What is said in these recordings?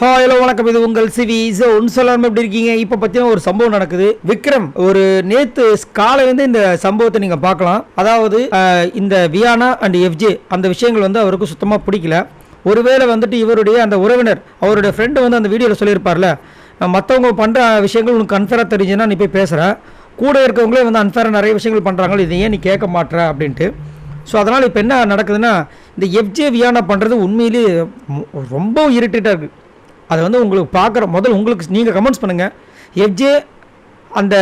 Hello வணக்கம், இது உங்கள் சிவி. சொல்லாமல் எப்படி இருக்கீங்க? இப்போ பார்த்தீங்கன்னா ஒரு சம்பவம் நடக்குது. விக்ரம் ஒரு நேற்று காலையிலேருந்து இந்த சம்பவத்தை நீங்கள் பார்க்கலாம். அதாவது இந்த வியானா அண்ட் எஃப்ஜே அந்த விஷயங்கள் வந்து அவருக்கு சுத்தமாக பிடிக்கல. ஒருவேளை வந்துட்டு இவருடைய அந்த உறவினர் அவருடைய ஃப்ரெண்டு வந்து அந்த வீடியோவில் சொல்லியிருப்பார்ல, மற்றவங்க பண்ணுற விஷயங்கள் உனக்கு அன்ஃபேராக தெரிஞ்சுன்னா நீ போய் பேசுகிறேன், கூட இருக்கவங்களே வந்து அன்ஃபேராக நிறைய விஷயங்கள் பண்ணுறாங்க, இதை ஏன் நீ கேட்க மாட்டேற அப்படின்ட்டு. ஸோ அதனால் இப்போ என்ன நடக்குதுன்னா, இந்த எஃப்ஜே வியானா பண்ணுறது உண்மையிலேயே ரொம்ப இரிட்டேட்டாக இருக்குது. அதை வந்து உங்களுக்கு பார்க்குற முதல் உங்களுக்கு நீங்கள் கமெண்ட்ஸ் பண்ணுங்கள். எஃப்ஜே அந்த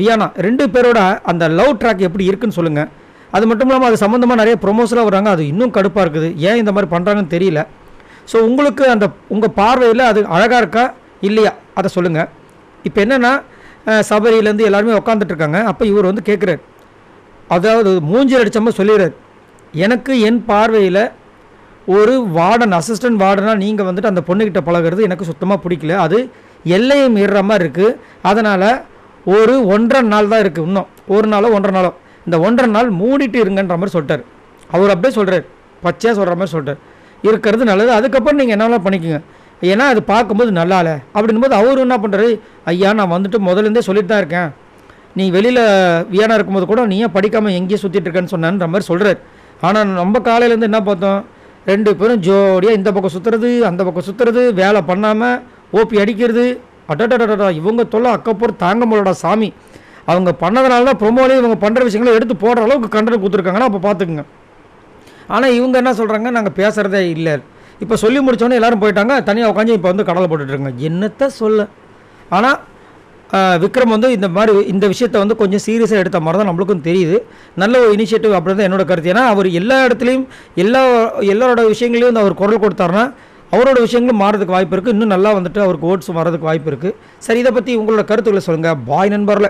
வியானா ரெண்டு பேரோட அந்த லவ் ட்ராக் எப்படி இருக்குன்னு சொல்லுங்கள். அது மட்டும் இல்லாமல் அது சம்மந்தமாக நிறைய ப்ரொமோஷனாக வராங்க, அது இன்னும் கடுப்பாக இருக்குது. ஏன் இந்த மாதிரி பண்ணுறாங்கன்னு தெரியல. ஸோ உங்களுக்கு அந்த உங்கள் பார்வையில் அது அழகாக இருக்கா இல்லையா அதை சொல்லுங்கள். இப்போ என்னென்னா, சபரியிலேருந்து எல்லாருமே உட்காந்துட்ருக்காங்க. அப்போ இவர் வந்து கேட்குறாரு, அதாவது மூஞ்சில் அடித்தமாக சொல்லிடுறாரு, எனக்கு என் பார்வையில் ஒரு வார்டன் அசிஸ்டன்ட் வார்டனாக நீங்கள் வந்துட்டு அந்த பொண்ணுக்கிட்ட பழகிறது எனக்கு சுத்தமாக பிடிக்கல, அது எல்லையை மீறுற மாதிரி இருக்குது. அதனால் ஒரு 1.5 நாள் தான் இருக்குது, இன்னும் ஒரு நாளோ 1.5 நாளோ, இந்த 1.5 நாள் மூடிட்டு இருங்கன்ற மாதிரி சொல்லிட்டார். அவர் அப்படியே சொல்கிறார், பச்சையாக சொல்கிற மாதிரி சொல்கிறார், இருக்கிறது நல்லது, அதுக்கப்புறம் நீங்கள் என்னெல்லாம் பண்ணிக்கோங்க, ஏன்னா அது பார்க்கும்போது நல்லா இல்லை அப்படின்போது அவர் என்ன பண்ணுறாரு, ஐயா நான் வந்துட்டு முதலேருந்தே சொல்லிட்டு தான் இருக்கேன், நீ வெளியில் வியானா இருக்கும்போது கூட நீ ஏன் படிக்காமல் எங்கேயும் சுற்றிட்டு இருக்கேன்னு சொன்னான்ற மாதிரி சொல்கிறார். ஆனால் நம்ம காலையிலேருந்து என்ன பார்த்தோம், ரெண்டு பேரும் ஜோடியாக இந்த பக்கம் சுற்றுறது அந்த பக்கம் சுற்றுறது, வேலை பண்ணாமல் ஓபி அடிக்கிறது. அடடடடா, இவங்க தொல்லை அக்கப்போர் தாங்க முடியலடா சாமி. அவங்க பண்ணதுனால தான் ப்ரொமோலே இவங்க பண்ணுற விஷயங்களை எடுத்து போடுற அளவுக்கு கண்டென்ட் கொடுத்துருக்காங்கன்னா அப்போ பார்த்துக்குங்க. ஆனால் இவங்க என்ன சொல்கிறாங்க, நாங்கள் பேசுகிறதே இல்லை. இப்போ சொல்லி முடித்தோன்னே எல்லோரும் போயிட்டாங்க, தனியாக உட்காந்து இப்போ வந்து கடலை போட்டுட்ருங்க, என்னத்தை சொல்ல. ஆனால் விக்ரம் வந்து இந்த மாதிரி இந்த விஷயத்தை வந்து கொஞ்சம் சீரியஸாக எடுத்த மாதிரி தான் நம்மளுக்கும் தெரியுது. நல்ல ஒரு இனிஷியேட்டிவ் அப்படி தான் என்னோட கருத்து. ஏன்னா அவர் எல்லா இடத்துலையும் எல்லாரோட விஷயங்களையும் வந்து அவர் குரல் கொடுத்தாருன்னா அவரோட விஷயங்களும் மாறதுக்கு வாய்ப்பு இருக்குது, இன்னும் நல்லா வந்துட்டு அவருக்கு ஓட்ஸ் வரதுக்கு வாய்ப்பு இருக்குது. சரி, இதை பற்றி உங்களோட கருத்துக்களை சொல்லுங்கள். பாய் நண்பர்ல.